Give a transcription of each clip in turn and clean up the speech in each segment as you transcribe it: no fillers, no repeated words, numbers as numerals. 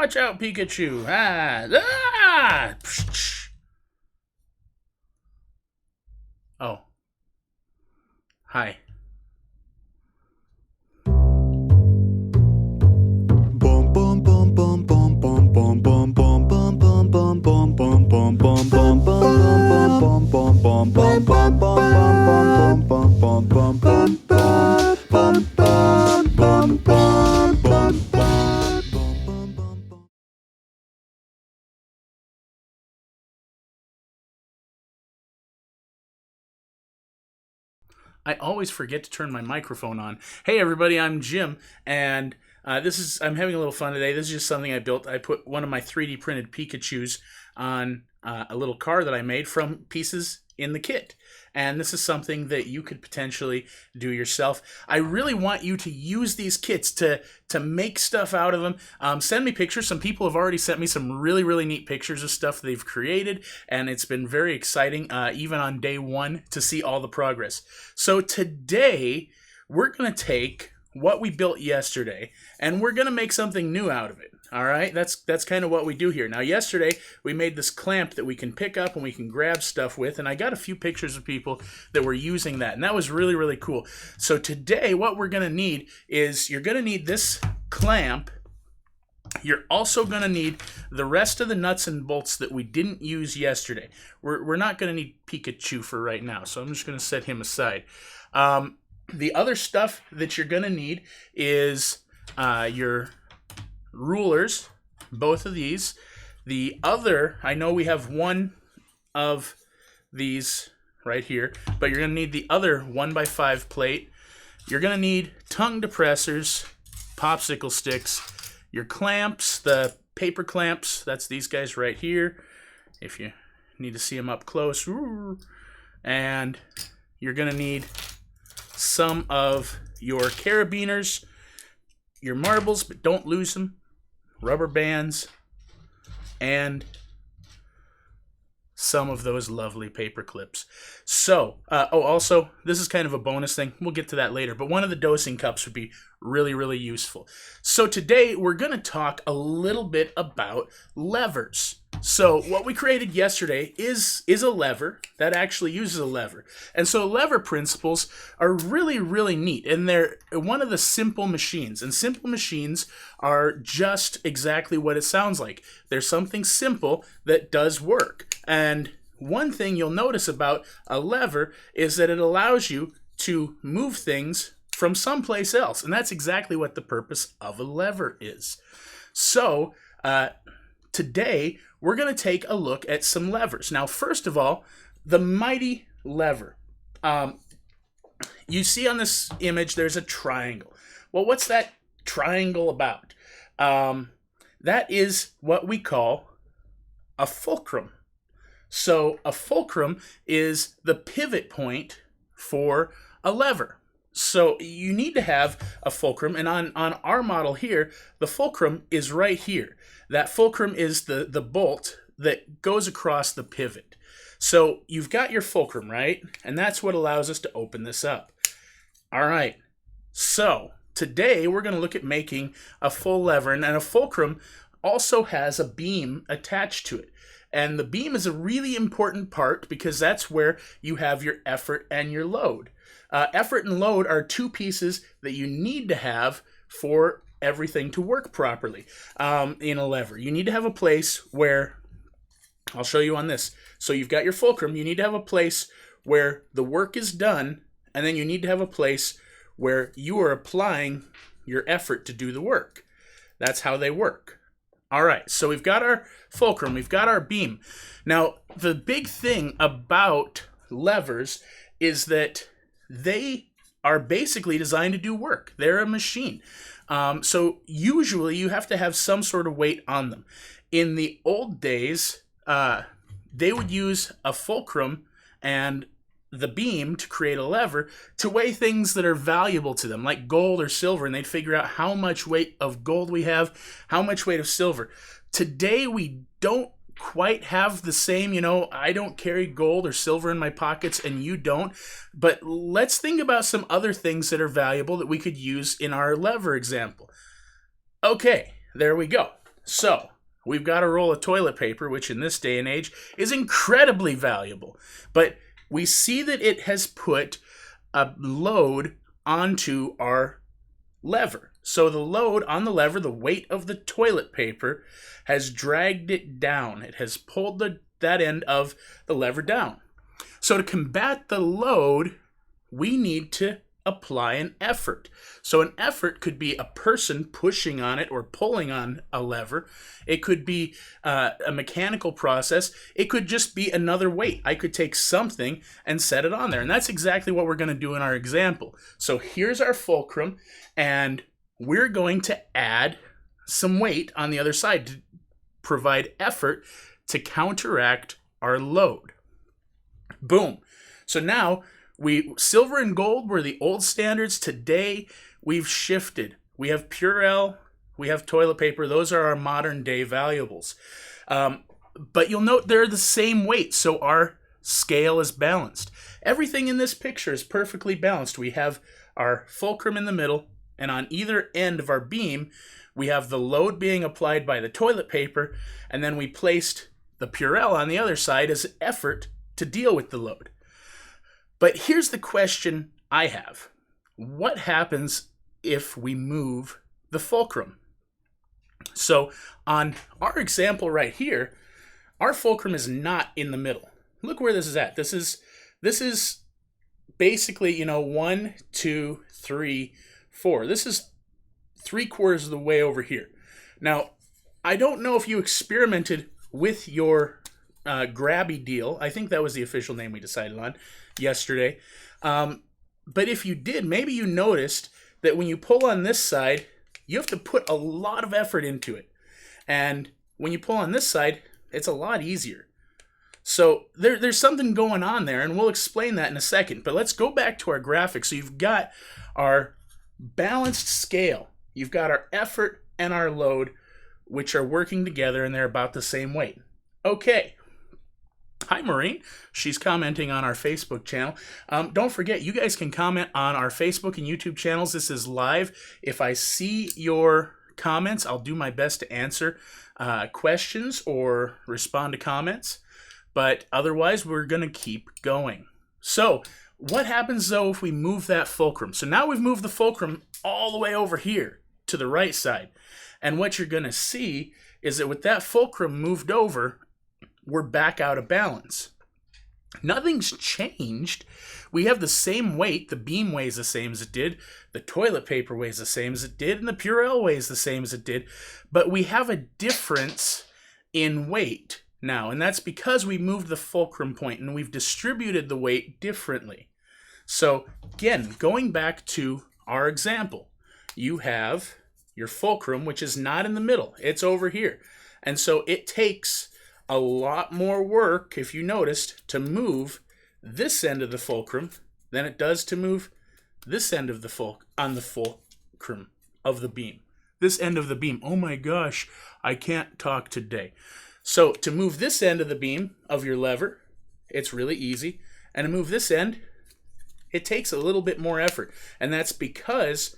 Watch out, Pikachu! Ah! Ah! Oh. Hi. I always forget to turn my microphone on. Hey everybody, I'm Jim, and I'm having a little fun today. This is just something I built. I put one of my 3D printed Pikachus on a little car that I made from pieces in the kit. And this is something that you could potentially do yourself. I really want you to use these kits to make stuff out of them. Send me pictures. Some people have already sent me some really, really neat pictures of stuff they've created, and it's been very exciting, even on day one, to see all the progress. So today, we're going to take what we built yesterday, and we're going to make something new out of it. All right, that's kind of what we do here. Now, yesterday, we made this clamp that we can pick up and we can grab stuff with, and I got a few pictures of people that were using that, and that was really, really cool. So today, what we're going to need is you're going to need this clamp. You're also going to need the rest of the nuts and bolts that we didn't use yesterday. We're not going to need Pikachu for right now, so I'm just going to set him aside. The other stuff that you're going to need is your rulers, both of these. The other, I know we have one of these right here, but you're going to need the other 1x5 plate. You're going to need tongue depressors, popsicle sticks, your clamps, the paper clamps, that's these guys right here, if you need to see them up close. And you're going to need some of your carabiners, your marbles, but don't lose them, rubber bands, and some of those lovely paper clips. So, also, this is kind of a bonus thing. We'll get to that later, but one of the dosing cups would be really, really useful. So today, we're going to talk a little bit about levers. So what we created yesterday is a lever that actually uses a lever. And so lever principles are really, really neat. And they're one of the simple machines. And simple machines are just exactly what it sounds like. They're something simple that does work. And one thing you'll notice about a lever is that it allows you to move things from someplace else. And that's exactly what the purpose of a lever is. So today, we're going to take a look at some levers. Now, first of all, the mighty lever. You see on this image, there's a triangle. Well, what's that triangle about? That is what we call a fulcrum. So a fulcrum is the pivot point for a lever. So you need to have a fulcrum, and on our model here, the fulcrum is right here. That fulcrum is the bolt that goes across the pivot. So you've got your fulcrum, right? And that's what allows us to open this up. All right, so today we're going to look at making a full lever, and a fulcrum also has a beam attached to it. And the beam is a really important part because that's where you have your effort and your load. Effort and load are two pieces that you need to have for everything to work properly in a lever. You need to have a place where, I'll show you on this. So you've got your fulcrum, you need to have a place where the work is done, and then you need to have a place where you are applying your effort to do the work. That's how they work. All right, so we've got our fulcrum, we've got our beam. Now, the big thing about levers is that they are basically designed to do work. They're a machine. So usually you have to have some sort of weight on them. In the old days, they would use a fulcrum and the beam to create a lever to weigh things that are valuable to them, like gold or silver, and they'd figure out how much weight of gold we have, how much weight of silver. Today, we don't quite have the same, I don't carry gold or silver in my pockets and you don't, but let's think about some other things that are valuable that we could use in our lever example. Okay, there we go. So we've got a roll of toilet paper, which in this day and age is incredibly valuable. But we see that it has put a load onto our lever. So the load on the lever, the weight of the toilet paper, has dragged it down. It has pulled that end of the lever down. So to combat the load, we need to apply an effort. So an effort could be a person pushing on it or pulling on a lever. It could be a mechanical process. It could just be another weight. I could take something and set it on there. And that's exactly what we're going to do in our example. So here's our fulcrum, and we're going to add some weight on the other side to provide effort to counteract our load. Boom. So now silver and gold were the old standards. Today, we've shifted. We have Purell, we have toilet paper. Those are our modern day valuables. But you'll note they're the same weight, so our scale is balanced. Everything in this picture is perfectly balanced. We have our fulcrum in the middle, and on either end of our beam, we have the load being applied by the toilet paper, and then we placed the Purell on the other side as effort to deal with the load. But here's the question I have. What happens if we move the fulcrum? So on our example right here, our fulcrum is not in the middle. Look where this is at. This is basically, 1, 2, 3, 4. This is 3/4 of the way over here. Now, I don't know if you experimented with your grabby deal. I think that was the official name we decided on yesterday. But if you did, maybe you noticed that when you pull on this side, you have to put a lot of effort into it. And when you pull on this side, it's a lot easier. So there's something going on there, and we'll explain that in a second. But let's go back to our graphic. So you've got our balanced scale. You've got our effort and our load, which are working together, and they're about the same weight. Okay. Hi, Maureen. She's commenting on our Facebook channel. Don't forget, you guys can comment on our Facebook and YouTube channels. This is live. If I see your comments, I'll do my best to answer questions or respond to comments. But otherwise, we're going to keep going. So what happens, though, if we move that fulcrum? So now we've moved the fulcrum all the way over here to the right side. And what you're going to see is that with that fulcrum moved over, we're back out of balance. Nothing's changed. We have the same weight. The beam weighs the same as it did. The toilet paper weighs the same as it did. And the Purell weighs the same as it did. But we have a difference in weight now. And that's because we moved the fulcrum point and we've distributed the weight differently. So again, going back to our example, you have your fulcrum, which is not in the middle. It's over here. And so it takes a lot more work, if you noticed, to move this end of the fulcrum than it does to move this end of the fulcrum of the beam. This end of the beam. Oh my gosh, I can't talk today. So to move this end of the beam of your lever, it's really easy. And to move this end, it takes a little bit more effort. And that's because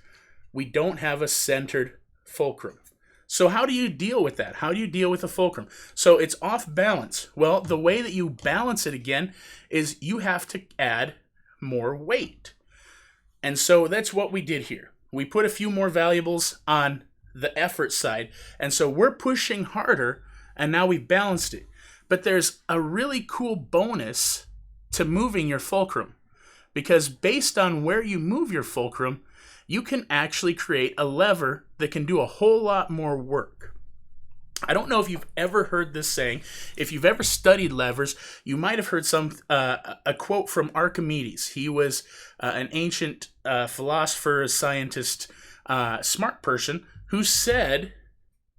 we don't have a centered fulcrum. So how do you deal with that? How do you deal with a fulcrum? So it's off balance. Well, the way that you balance it again is you have to add more weight. And so that's what we did here. We put a few more variables on the effort side. And so we're pushing harder, and now we've balanced it. But there's a really cool bonus to moving your fulcrum, because based on where you move your fulcrum, you can actually create a lever that can do a whole lot more work. I don't know if you've ever heard this saying. If you've ever studied levers, you might have heard a quote from Archimedes. He was an ancient philosopher, scientist, smart person who said,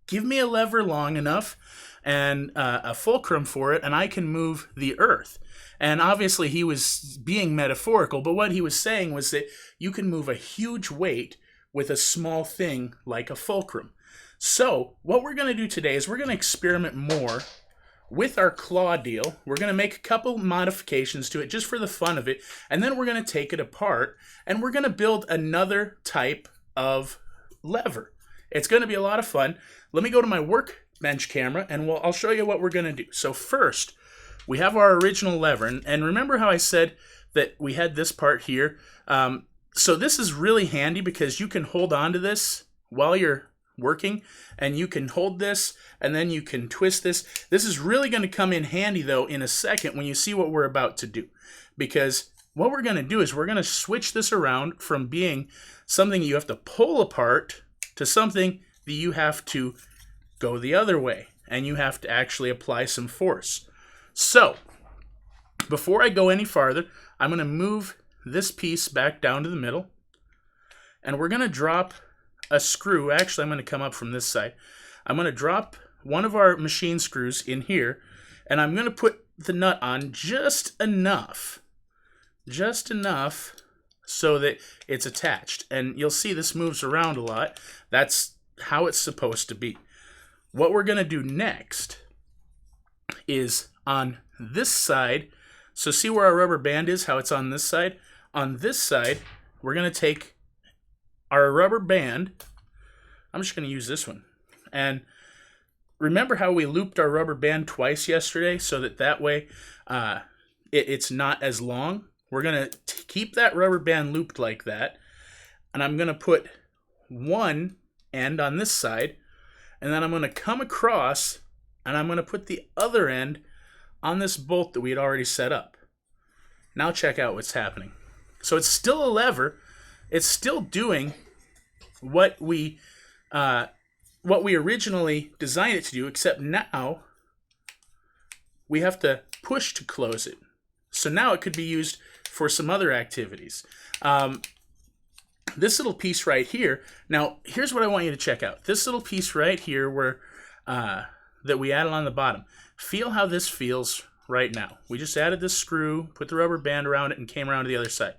"Give me a lever long enough and a fulcrum for it, and I can move the earth." And obviously he was being metaphorical, but what he was saying was that you can move a huge weight with a small thing like a fulcrum. So what we're going to do today is we're going to experiment more with our claw deal. We're going to make a couple modifications to it just for the fun of it, and then we're going to take it apart, and we're going to build another type of lever. It's going to be a lot of fun. Let me go to my workbench camera, and I'll show you what we're going to do. So first, we have our original lever. And remember how I said that we had this part here? So this is really handy because you can hold on to this while you're working, and you can hold this, and then you can twist this. This is really going to come in handy, though, in a second when you see what we're about to do. Because what we're going to do is we're going to switch this around from being something you have to pull apart to something that you have to go the other way, and you have to actually apply some force. So, before I go any farther, I'm going to move this piece back down to the middle, and we're going to drop a screw. Actually, I'm going to come up from this side. I'm going to drop one of our machine screws in here, and I'm going to put the nut on just enough so that it's attached. And you'll see this moves around a lot. That's how it's supposed to be. What we're going to do next is on this side. So see where our rubber band is, how it's on this side? On this side, we're going to take our rubber band. I'm just going to use this one. And remember how we looped our rubber band twice yesterday so that way it's not as long? We're going to keep that rubber band looped like that. And I'm going to put one end on this side. And then I'm going to come across and I'm going to put the other end on this bolt that we had already set up. Now check out what's happening. So it's still a lever. It's still doing what we originally designed it to do, except now we have to push to close it. So now it could be used for some other activities. This little piece right here, now here's what I want you to check out. This little piece right here where that we added on the bottom. Feel how this feels right now. We just added this screw, put the rubber band around it, and came around to the other side.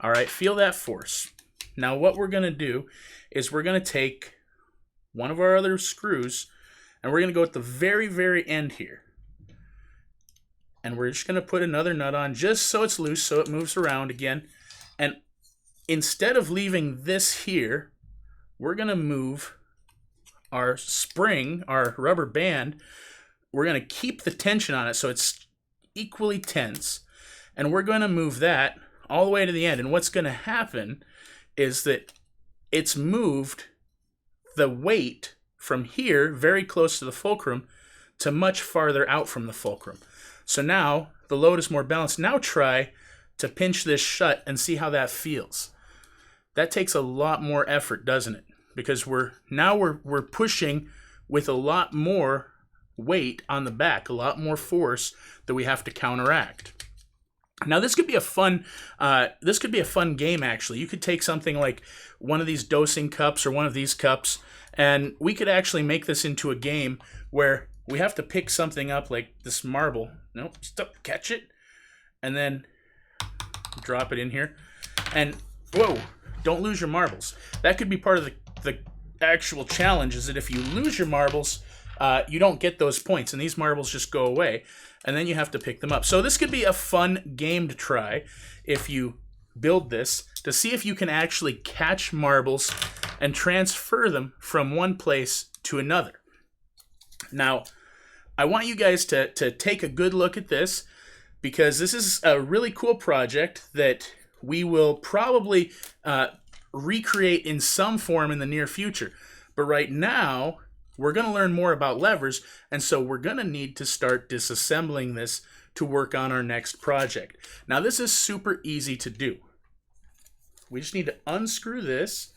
All right, feel that force. Now what we're going to do is we're going to take one of our other screws, and we're going to go at the very, very end here. And we're just going to put another nut on just so it's loose, so it moves around again. And instead of leaving this here, we're going to move our spring, our rubber band. We're going to keep the tension on it so it's equally tense. And we're going to move that all the way to the end. And what's going to happen is that it's moved the weight from here, very close to the fulcrum, to much farther out from the fulcrum. So now the load is more balanced. Now try to pinch this shut and see how that feels. That takes a lot more effort, doesn't it? Because we're pushing with a lot more weight on the back, a lot more force that we have to counteract. Now this could be a fun game actually. You could take something like one of these dosing cups or one of these cups, and we could actually make this into a game where we have to pick something up like this marble. Nope, stop, catch it, and then drop it in here. And whoa, don't lose your marbles. That could be part of the actual challenge, is that if you lose your marbles, you don't get those points, and these marbles just go away, and then you have to pick them up. So this could be a fun game to try if you build this, to see if you can actually catch marbles and transfer them from one place to another. Now, I want you guys to take a good look at this, because this is a really cool project that we will probably recreate in some form in the near future. But right now, we're going to learn more about levers, and so we're going to need to start disassembling this to work on our next project. Now, this is super easy to do. We just need to unscrew this.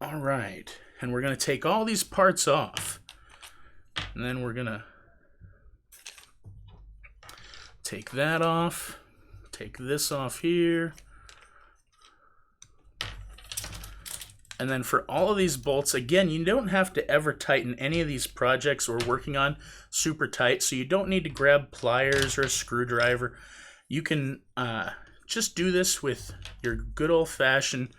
All right, and we're going to take all these parts off, and then we're going to take that off, take this off here. And then for all of these bolts, again, you don't have to ever tighten any of these projects we're working on super tight, so you don't need to grab pliers or a screwdriver. You can just do this with your good old-fashioned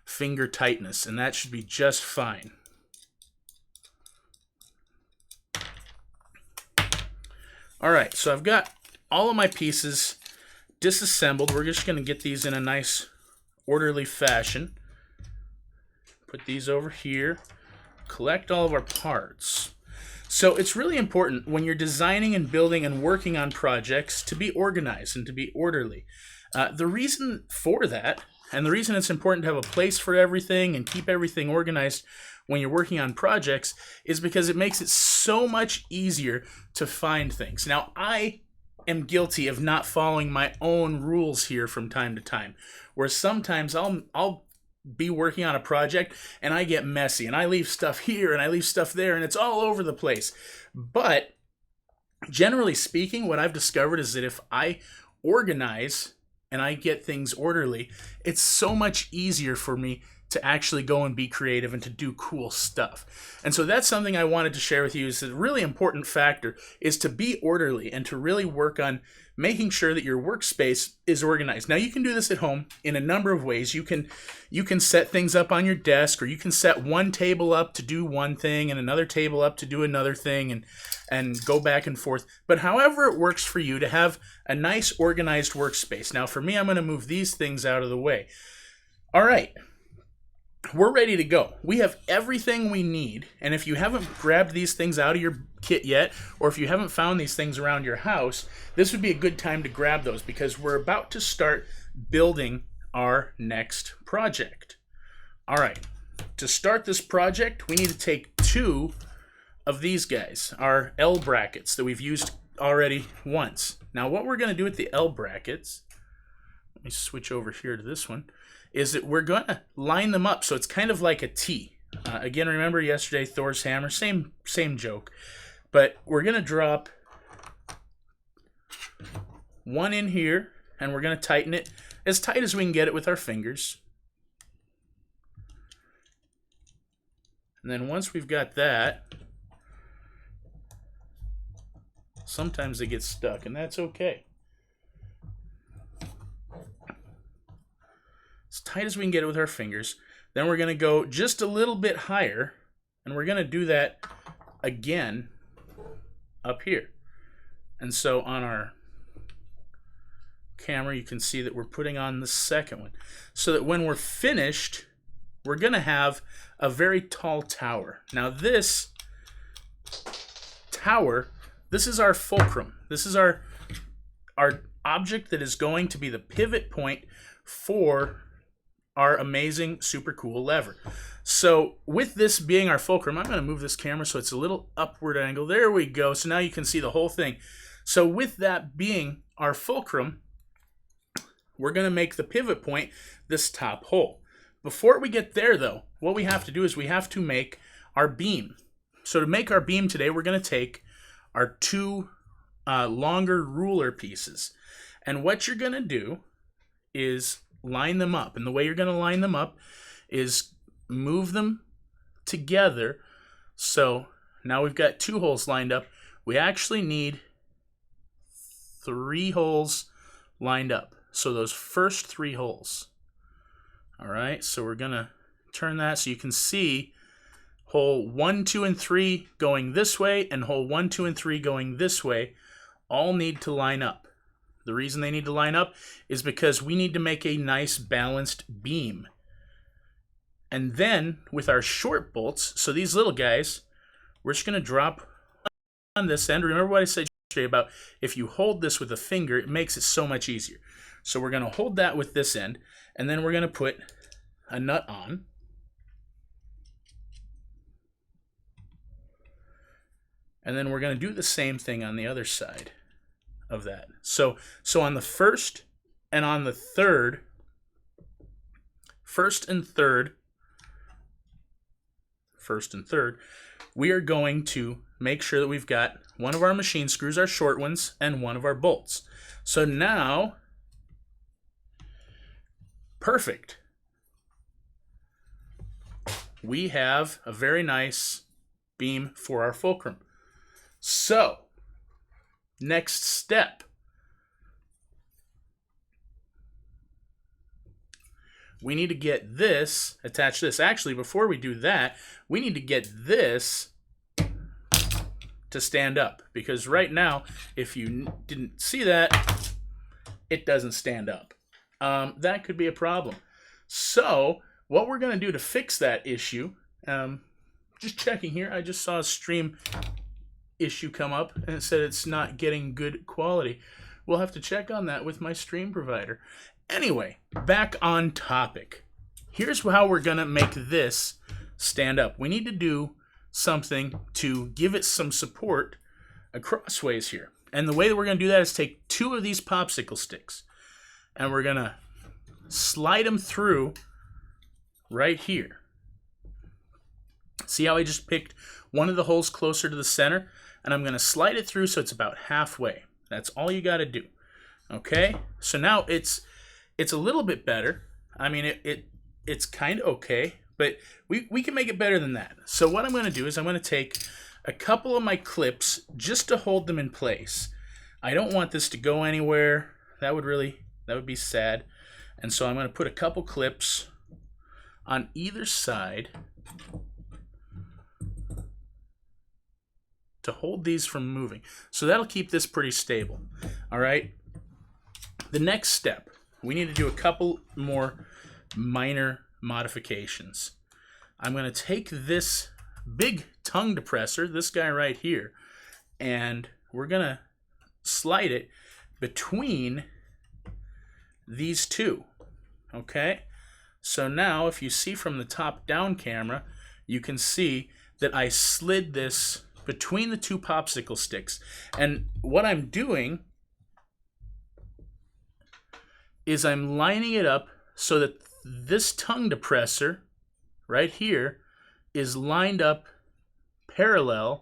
finger tightness, and that should be just fine. All right, so I've got all of my pieces disassembled. We're just going to get these in a nice orderly fashion. Put these over here. Collect all of our parts. So it's really important when you're designing and building and working on projects to be organized and to be orderly. The reason for that, and the reason it's important to have a place for everything and keep everything organized when you're working on projects, is because it makes it so much easier to find things. Now, I am guilty of not following my own rules here from time to time, where sometimes I'll be working on a project and I get messy and I leave stuff here and I leave stuff there and it's all over the place. But generally speaking, what I've discovered is that if I organize and I get things orderly, it's so much easier for me to actually go and be creative and to do cool stuff. And so that's something I wanted to share with you, is a really important factor is to be orderly and to really work on making sure that your workspace is organized. Now, you can do this at home in a number of ways. You can set things up on your desk, or you can set one table up to do one thing and another table up to do another thing, and go back and forth. But however it works for you to have a nice organized workspace. Now, for me, I'm going to move these things out of the way. All right. We're ready to go. We have everything we need, and if you haven't grabbed these things out of your kit yet, or if you haven't found these things around your house, this would be a good time to grab those, because we're about to start building our next project. All right, to start this project, we need to take 2 of these guys, our L brackets that we've used already once. Now, what we're going to do with the L brackets, let me switch over here to this one, is that we're going to line them up so it's kind of like a T. Again, remember yesterday, Thor's hammer, same joke. But we're going to drop one in here, and we're going to tighten it as tight as we can get it with our fingers. And then once we've got that, sometimes they get stuck, and that's okay. As tight as we can get it with our fingers. Then we're going to go just a little bit higher, and we're going to do that again up here. And so on our camera, you can see that we're putting on the second one, so that when we're finished, we're going to have a very tall tower. Now, this tower, this is our fulcrum. This is our object that is going to be the pivot point for our amazing, super cool lever. So with this being our fulcrum, I'm going to move this camera so it's a little upward angle. There we go. So now you can see the whole thing. So with that being our fulcrum, we're going to make the pivot point this top hole. Before we get there, though, what we have to do is we have to make our beam. So to make our beam today, we're going to take our 2 longer ruler pieces. And what you're going to do is line them up. And the way you're going to line them up is move them together. So now we've got 2 holes lined up. We actually need 3 holes lined up. So those first 3 holes. All right, so we're going to turn that so you can see hole 1, 2, and 3 going this way, and hole 1, 2, and 3 going this way all need to line up. The reason they need to line up is because we need to make a nice balanced beam. And then with our short bolts, so these little guys, we're just going to drop on this end. Remember what I said yesterday about if you hold this with a finger, it makes it so much easier. So we're going to hold that with this end, and then we're going to put a nut on. And then we're going to do the same thing on the other side of that. So on the first and on the third, first and third, we are going to make sure that we've got one of our machine screws, our short ones, and one of our bolts. So now, perfect. We have a very nice beam for our fulcrum. So, next step. We need to get this, attach this. Actually, before we do that, we need to get this to stand up. Because right now, if you didn't see that, it doesn't stand up. That could be a problem. So, what we're going to do to fix that issue, just checking here, I just saw a stream issue come up and it said it's not getting good quality. We'll have to check on that with my stream provider. Anyway, back on topic. Here's how we're going to make this stand up. We need to do something to give it some support crossways here. And the way that we're going to do that is take 2 of these popsicle sticks and we're going to slide them through right here. See how I just picked one of the holes closer to the center? And I'm going to slide it through so it's about halfway. That's all you got to do. Okay? So now it's a little bit better. I mean, it's kind of okay, but we can make it better than that. So what I'm going to do is I'm going to take a couple of my clips just to hold them in place. I don't want this to go anywhere. That would be sad. And so I'm going to put a couple clips on either side to hold these from moving. So that'll keep this pretty stable. All right. The next step, we need to do a couple more minor modifications. I'm going to take this big tongue depressor, this guy right here, and we're going to slide it between these 2. Okay? So now if you see from the top down camera, you can see that I slid this between the 2 popsicle sticks. And what I'm doing is I'm lining it up so that this tongue depressor right here is lined up parallel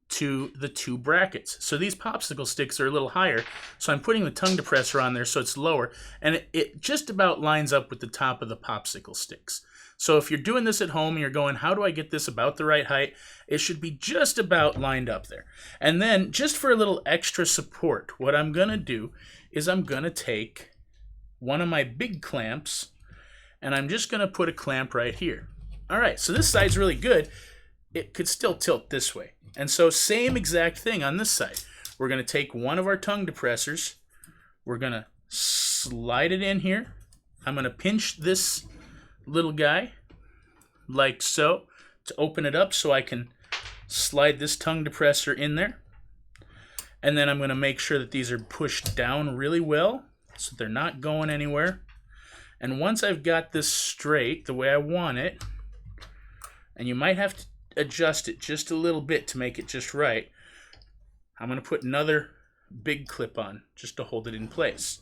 to the 2 brackets. So these popsicle sticks are a little higher, so I'm putting the tongue depressor on there so it's lower, and it just about lines up with the top of the popsicle sticks. So if you're doing this at home and you're going, how do I get this about the right height? It should be just about lined up there. And then just for a little extra support, what I'm going to do is I'm going to take one of my big clamps and I'm just going to put a clamp right here. All right, so this side's really good. It could still tilt this way. And so same exact thing on this side. We're going to take one of our tongue depressors. We're going to slide it in here. I'm going to pinch this little guy like so to open it up so I can slide this tongue depressor in there. And then I'm going to make sure that these are pushed down really well so they're not going anywhere. And once I've got this straight the way I want it, and you might have to adjust it just a little bit to make it just right, I'm going to put another big clip on just to hold it in place.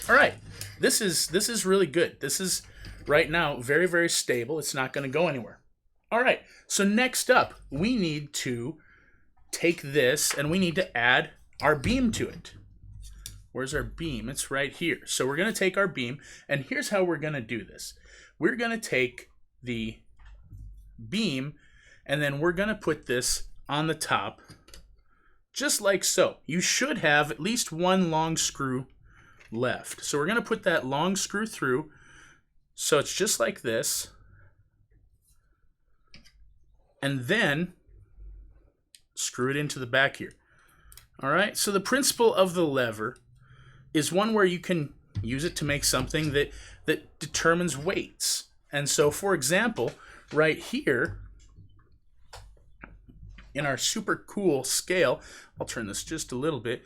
All right, this is really good. This is right now very, very stable. It's not going to go anywhere. All right, so next up, we need to take this and we need to add our beam to it. Where's our beam? It's right here. So we're going to take our beam, and here's how we're going to do this. We're going to take the beam, and then we're going to put this on the top, just like so. You should have at least one long screw left. So we're going to put that long screw through, so it's just like this. And then screw it into the back here. All right, so the principle of the lever is one where you can use it to make something that determines weights. And so, for example, right here in our super cool scale, I'll turn this just a little bit,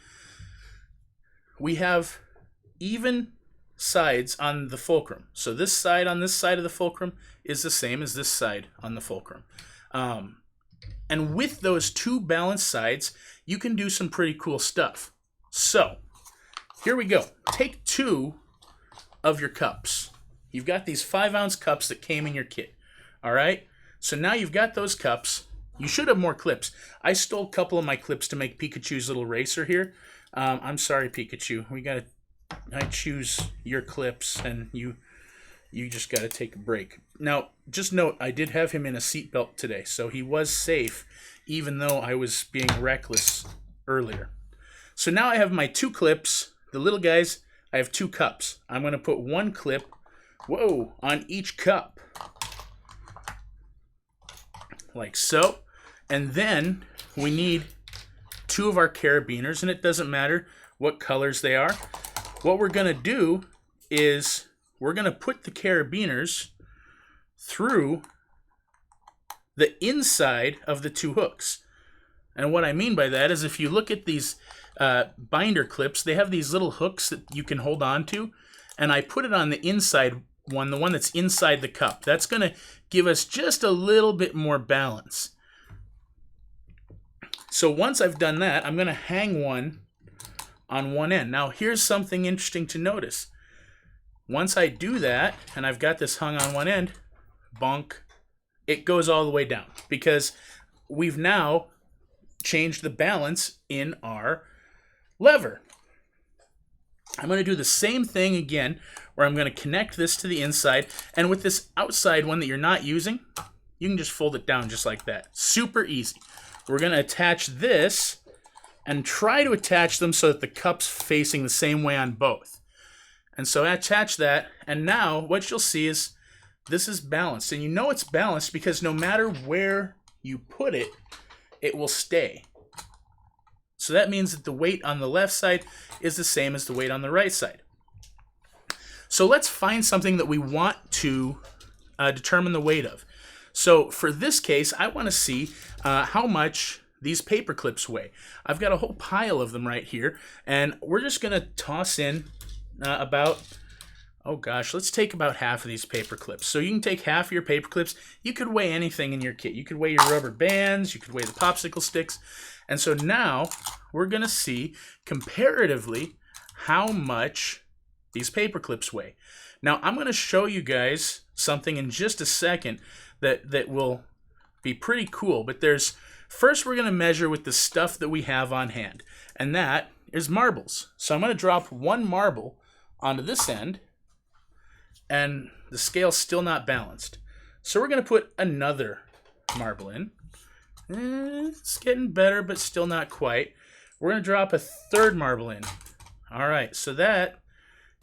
we have even sides on the fulcrum. So this side on this side of the fulcrum is the same as this side on the fulcrum. And with those 2 balanced sides, you can do some pretty cool stuff. So here we go. Take 2 of your cups. You've got these 5-ounce cups that came in your kit. All right? So now you've got those cups. You should have more clips. I stole a couple of my clips to make Pikachu's little racer here. I'm sorry, Pikachu. I choose your clips, and you just got to take a break. Now, just note, I did have him in a seatbelt today, so he was safe, even though I was being reckless earlier. So now I have my 2 clips. The little guys, I have 2 cups. I'm going to put 1 clip, on each cup. Like so. And then we need 2 of our carabiners, and it doesn't matter what colors they are. What we're going to do is we're going to put the carabiners through the inside of the two hooks. And what I mean by that is if you look at these binder clips, they have these little hooks that you can hold on to. And I put it on the inside one, the one that's inside the cup. That's going to give us just a little bit more balance. So once I've done that, I'm going to hang one on one end. Now here's something interesting to notice. Once I do that, and I've got this hung on one end, bonk, it goes all the way down because we've now changed the balance in our lever. I'm going to do the same thing again where I'm going to connect this to the inside, and with this outside one that you're not using, you can just fold it down just like that. Super easy. We're going to attach this and try to attach them so that the cup's facing the same way on both. And so I attach that, and now what you'll see is this is balanced. And you know it's balanced because no matter where you put it, it will stay. So that means that the weight on the left side is the same as the weight on the right side. So let's find something that we want to determine the weight of. So for this case, I want to see how much these paper clips weigh. I've got a whole pile of them right here, and we're just going to toss in about, oh gosh, let's take about half of these paper clips. So you can take half of your paper clips. You could weigh anything in your kit. You could weigh your rubber bands. You could weigh the popsicle sticks. And so now we're going to see comparatively how much these paper clips weigh. Now I'm going to show you guys something in just a second that will be pretty cool. But first we're going to measure with the stuff that we have on hand. And that is marbles. So I'm going to drop one marble onto this end. And the scale's still not balanced. So we're going to put another marble in. It's getting better, but still not quite. We're going to drop a third marble in. All right, so that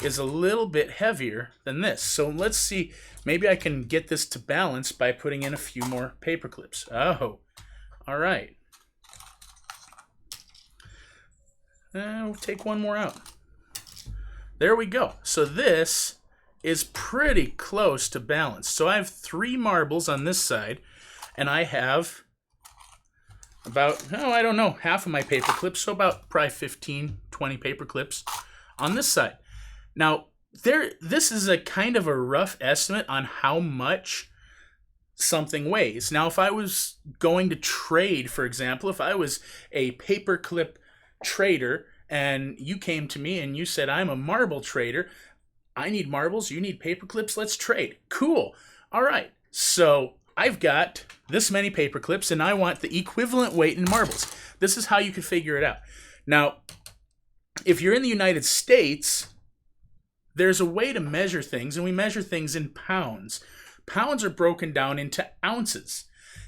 is a little bit heavier than this. So let's see, maybe I can get this to balance by putting in a few more paper clips. Oh, all right. We'll take one more out. There we go. So this is pretty close to balance. So I have 3 marbles on this side, and I have about, I don't know, half of my paper clips, so about probably 15, 20 paper clips on this side. Now, this is a kind of a rough estimate on how much something weighs. Now, if I was going to trade, for example, if I was a paper clip trader and you came to me and you said, I'm a marble trader, I need marbles, you need paper clips, let's trade. Cool. All right. So I've got this many paper clips and I want the equivalent weight in marbles. This is how you can figure it out. Now, if you're in the United States, there's a way to measure things, and we measure things in pounds. Pounds are broken down into ounces.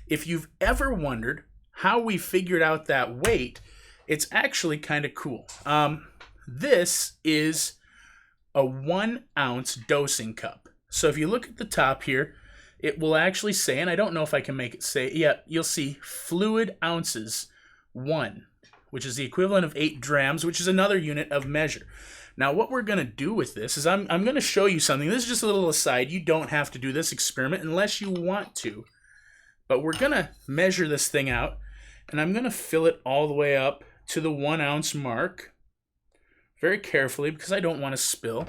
If you've ever wondered how we figured out that weight, it's actually kind of cool. This is a 1 ounce dosing cup. So if you look at the top here, it will actually say, and I don't know if I can make it say, yeah, you'll see fluid ounces 1, which is the equivalent of 8 drams, which is another unit of measure. Now what we're going to do with this is I'm going to show you something. This is just a little aside. You don't have to do this experiment unless you want to. But we're going to measure this thing out, and I'm going to fill it all the way up to the 1 ounce mark very carefully because I don't want to spill.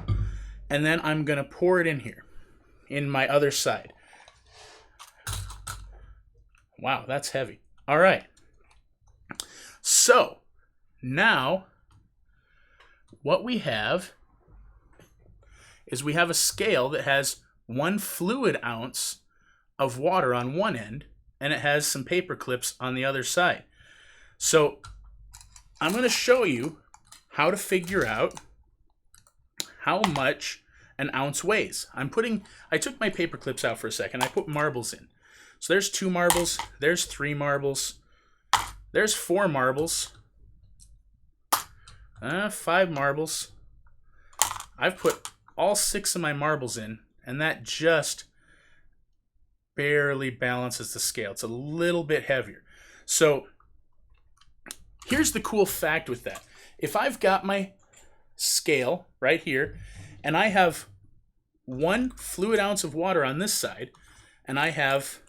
And then I'm going to pour it in here in my other side. Wow, that's heavy. All right. So now what we have is we have a scale that has 1 fluid ounce of water on one end, and it has some paper clips on the other side. So I'm going to show you how to figure out how much an ounce weighs. I took my paper clips out for a second. I put marbles in. So there's 2 marbles, there's 3 marbles, there's 4 marbles, 5 marbles. I've put all 6 of my marbles in, and that just barely balances the scale. It's a little bit heavier. So here's the cool fact with that. If I've got my scale right here, and I have 1 fluid ounce of water on this side, and I have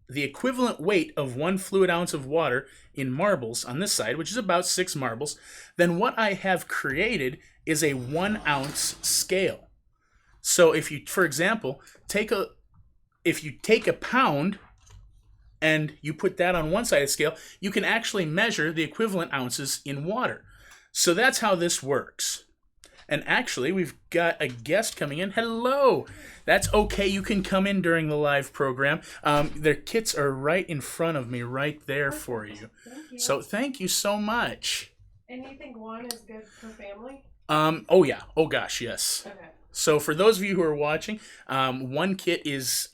the equivalent weight of 1 fluid ounce of water in marbles on this side, which is about 6 marbles, then what I have created is a 1 ounce scale. So if you, for example, if you take a pound and you put that on one side of the scale, you can actually measure the equivalent ounces in water. So that's how this works. And actually, we've got a guest coming in. Hello! That's okay, you can come in during the live program. Their kits are right in front of me, right there for you. Thank you. So thank you so much. And you think 1 is good for family? Oh yeah. Oh gosh, yes. Okay. So for those of you who are watching, 1 kit is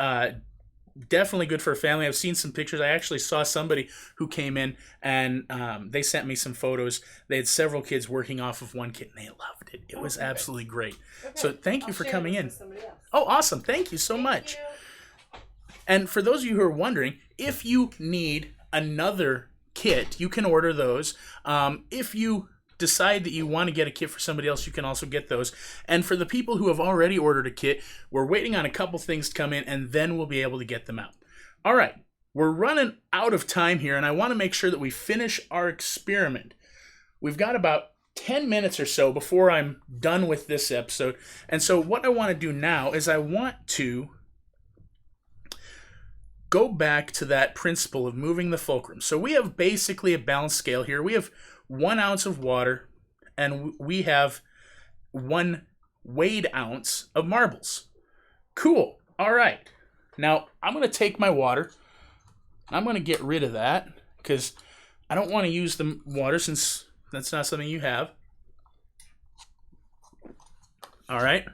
definitely good for a family. I've seen some pictures. I actually saw somebody who came in and they sent me some photos. They had several kids working off of 1 kit and they loved it. It was absolutely great. Okay. So thank you for coming in. With somebody else. Oh, awesome. Thank you so much. You. And for those of you who are wondering, if you need another kit, you can order those. If you decide that you want to get a kit for somebody else, you can also get those. And for the people who have already ordered a kit, we're waiting on a couple things to come in, and then we'll be able to get them out. All right, we're running out of time here, and I want to make sure that we finish our experiment. We've got about 10 minutes or so before I'm done with this episode. And so what I want to do now is I want to go back to that principle of moving the fulcrum. So we have basically a balanced scale here. We have 1 ounce of water, and we have 1 weighed ounce of marbles. Cool. All right. Now, I'm going to take my water. I'm going to get rid of that because I don't want to use the water since that's not something you have. All right.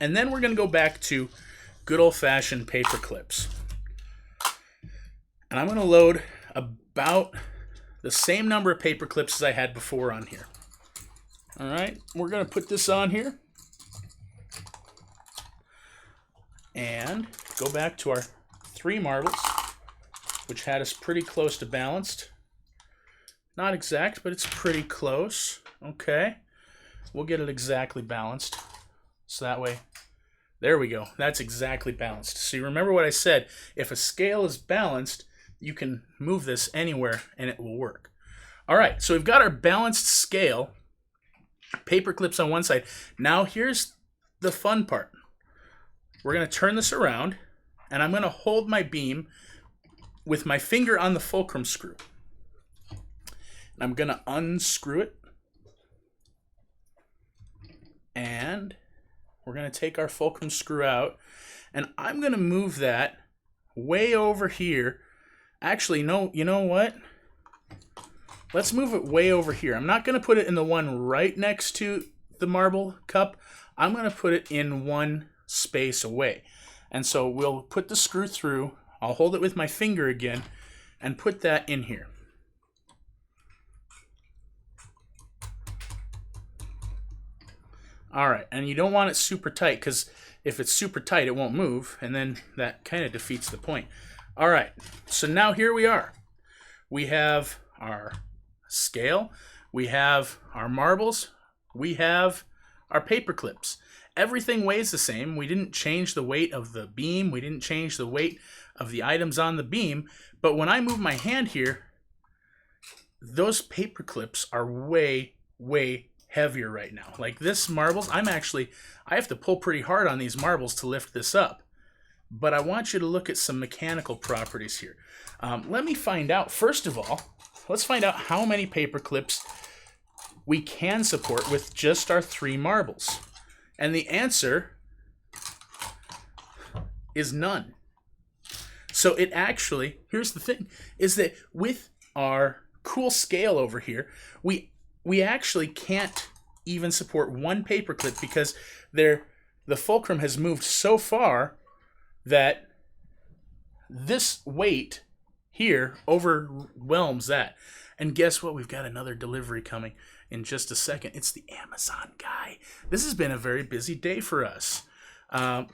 And then we're going to go back to good old-fashioned paper clips. And I'm going to load about the same number of paper clips as I had before on here. All right, we're going to put this on here. And go back to our 3 marbles, which had us pretty close to balanced. Not exact, but it's pretty close. Okay, we'll get it exactly balanced. So that way, there we go. That's exactly balanced. So you remember what I said. If a scale is balanced, you can move this anywhere and it will work. All right, so we've got our balanced scale, paper clips on one side. Now here's the fun part. We're going to turn this around, and I'm going to hold my beam with my finger on the fulcrum screw. And I'm going to unscrew it. And we're going to take our fulcrum screw out, and I'm going to move that way over here. Actually, no, you know what? Let's move it way over here. I'm not going to put it in the one right next to the marble cup. I'm going to put it in one space away. And so we'll put the screw through. I'll hold it with my finger again and put that in here. All right, and you don't want it super tight because if it's super tight, it won't move, and then that kind of defeats the point. All right, so now here we are. We have our scale, we have our marbles, we have our paper clips. Everything weighs the same. We didn't change the weight of the beam. We didn't change the weight of the items on the beam. But when I move my hand here, those paper clips are way, way heavier right now. Like this marbles, I have to pull pretty hard on these marbles to lift this up. But I want you to look at some mechanical properties here. Let me find out, first of all, let's find out how many paper clips we can support with just our 3 marbles. And the answer is none. So it actually, here's the thing, is that with our cool scale over here, we actually can't even support 1 paper clip because the fulcrum has moved so far that this weight here overwhelms that. And guess what? We've got another delivery coming in just a second. It's the Amazon guy. This has been a very busy day for us. How's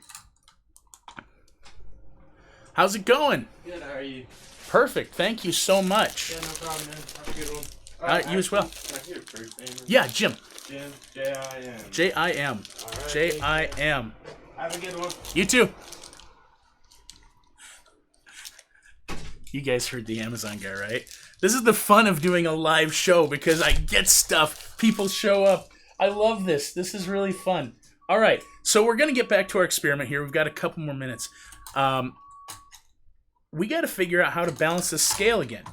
it going? Good, how are you? Perfect. Thank you so much. Yeah, no problem, man. Have a good one. You as well. Can I hear your first name? Yeah, Jim. Jim. J-I-M. J-I-M. All right. J-I-M. Have a good one. You too. You guys heard the Amazon guy, right? This is the fun of doing a live show because I get stuff. People show up. I love this. This is really fun. All right, so we're going to get back to our experiment here. We've got a couple more minutes. We got to figure out how to balance the scale again.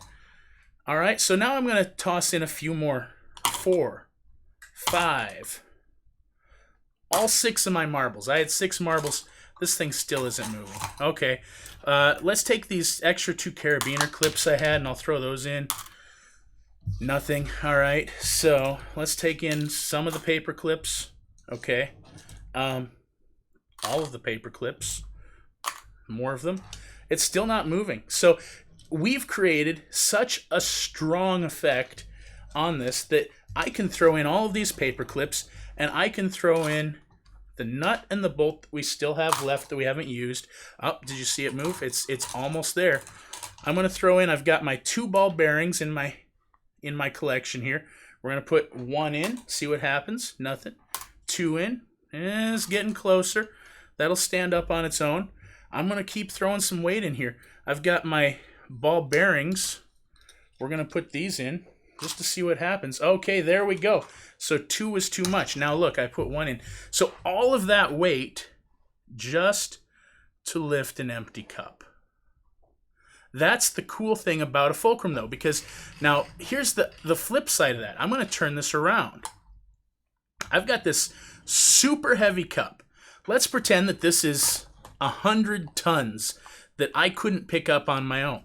All right, so now I'm going to toss in a few more. 4, 5. All 6 of my marbles. I had 6 marbles. This thing still isn't moving. Okay, let's take these extra 2 carabiner clips I had, and I'll throw those in. Nothing. All right, so let's take in some of the paper clips. Okay, all of the paper clips. More of them. It's still not moving. So we've created such a strong effect on this that I can throw in all of these paper clips, and I can throw in the nut and the bolt that we still have left that we haven't used. Oh, did you see it move? It's almost there. I'm going to throw in, I've got my 2 ball bearings in my collection here. We're going to put 1 in, see what happens. Nothing. 2 in. It's getting closer. That'll stand up on its own. I'm going to keep throwing some weight in here. I've got my ball bearings. We're going to put these in just to see what happens. Okay, there we go. So 2 was too much. Now look, I put 1 in. So all of that weight just to lift an empty cup. That's the cool thing about a fulcrum, though, because now here's the flip side of that. I'm going to turn this around. I've got this super heavy cup. Let's pretend that this is 100 tons that I couldn't pick up on my own.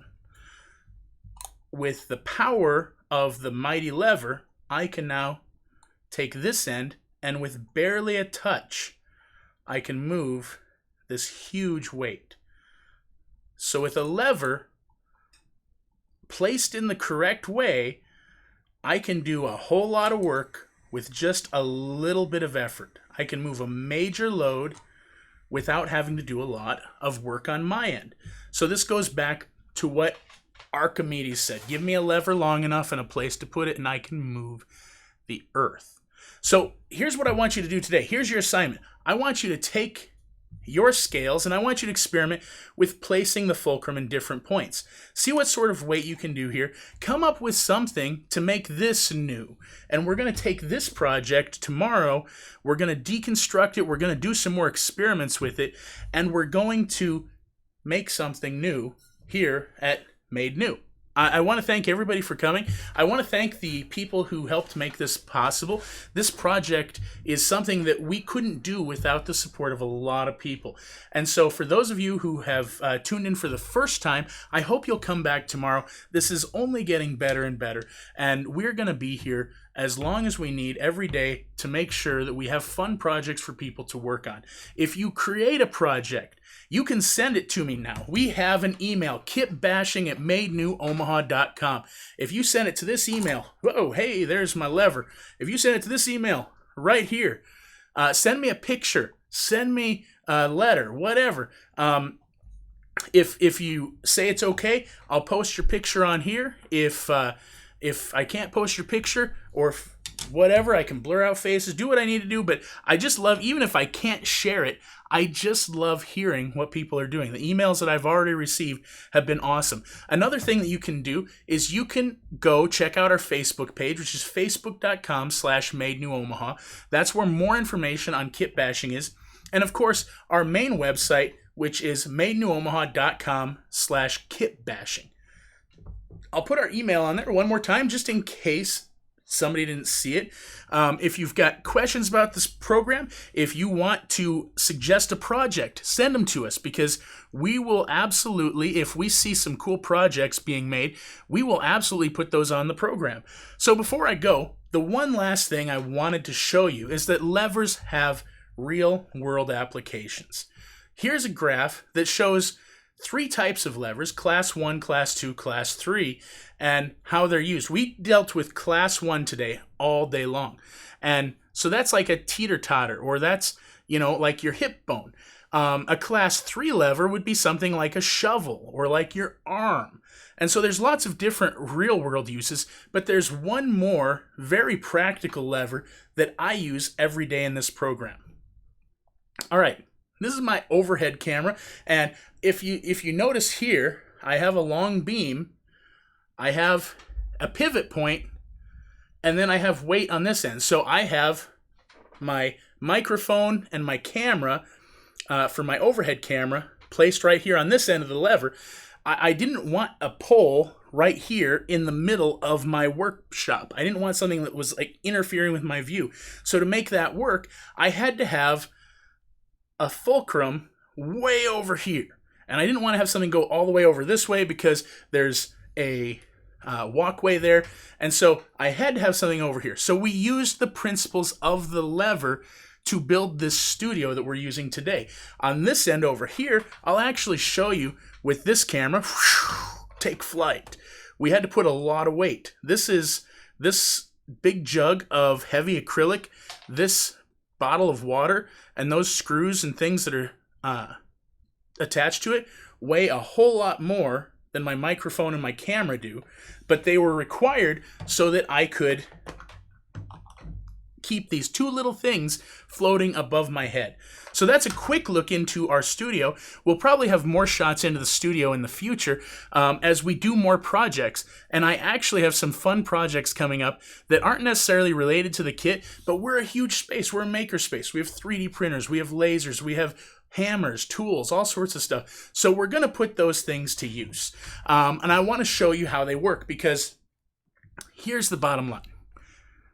With the power of the mighty lever, I can now take this end, and with barely a touch, I can move this huge weight. So with a lever placed in the correct way, I can do a whole lot of work with just a little bit of effort. I can move a major load without having to do a lot of work on my end. So this goes back to what Archimedes said. Give me a lever long enough and a place to put it, and I can move the earth. So here's what I want you to do today. Here's your assignment. I want you to take your scales, and I want you to experiment with placing the fulcrum in different points. See what sort of weight you can do here. Come up with something to make this new. And we're going to take this project tomorrow. We're going to deconstruct it. We're going to do some more experiments with it. And we're going to make something new here at Made New. I want to thank everybody for coming. I want to thank the people who helped make this possible. This project is something that we couldn't do without the support of a lot of people. And so for those of you who have tuned in for the first time, I hope you'll come back tomorrow. This is only getting better and better, and we're going to be here as long as we need every day to make sure that we have fun projects for people to work on. If you create a project, you can send it to me now. We have an email, kitbashing@madenewOmaha.com. If you send it to this email, whoa, hey, there's my lever. If you send it to this email right here, send me a picture, send me a letter, whatever. If you say it's okay, I'll post your picture on here. If I can't post your picture, or whatever, I can blur out faces, do what I need to do, but I just love, even if I can't share it, I just love hearing what people are doing. The emails that I've already received have been awesome. Another thing that you can do is you can go check out our Facebook page, which is facebook.com/madenewOmaha. That's where more information on kitbashing is. And of course, our main website, which is madenewOmaha.com/kitbashing. I'll put our email on there one more time just in case somebody didn't see it. If you've got questions about this program, if you want to suggest a project, send them to us, because we will absolutely, if we see some cool projects being made, we will absolutely put those on the program. So before I go, the one last thing I wanted to show you is that levers have real world applications. Here's a graph that shows 3 types of levers: class 1, class 2, class 3, and how they're used. We dealt with class 1 today all day long. And so that's like a teeter-totter, or that's, like your hip bone. A class 3 lever would be something like a shovel or like your arm. And so there's lots of different real world uses, but there's one more very practical lever that I use every day in this program. All right, this is my overhead camera, and if you notice here, I have a long beam, I have a pivot point, and then I have weight on this end. So I have my microphone and my camera for my overhead camera placed right here on this end of the lever. I didn't want a pole right here in the middle of my workshop. I didn't want something that was like interfering with my view. So to make that work, I had to have a fulcrum way over here. And I didn't want to have something go all the way over this way because there's a walkway there. And so I had to have something over here. So we used the principles of the lever to build this studio that we're using today. On this end over here, I'll actually show you with this camera, take flight. We had to put a lot of weight. This big jug of heavy acrylic, this bottle of water, and those screws and things that are attached to it weigh a whole lot more than my microphone and my camera do, but they were required so that I could keep these two little things floating above my head. So that's a quick look into our studio. We'll probably have more shots into the studio in the future as we do more projects. And I actually have some fun projects coming up that aren't necessarily related to the kit, but we're a huge space. We're a maker space. We have 3D printers, we have lasers, we have hammers, tools, all sorts of stuff. So we're going to put those things to use. And I want to show you how they work, because here's the bottom line.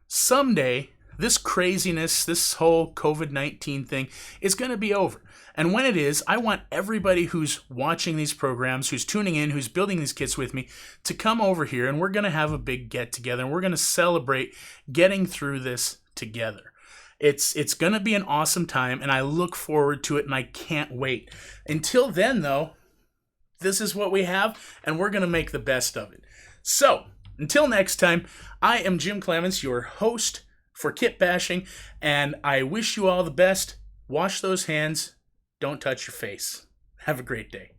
Someday, this craziness, this whole COVID-19 thing is going to be over. And when it is, I want everybody who's watching these programs, who's tuning in, who's building these kits with me, to come over here, and we're going to have a big get together, and we're going to celebrate getting through this together. It's going to be an awesome time, and I look forward to it, and I can't wait. Until then, though, this is what we have, and we're going to make the best of it. So, until next time, I am Jim Clements, your host for Kitbashing, and I wish you all the best. Wash those hands. Don't touch your face. Have a great day.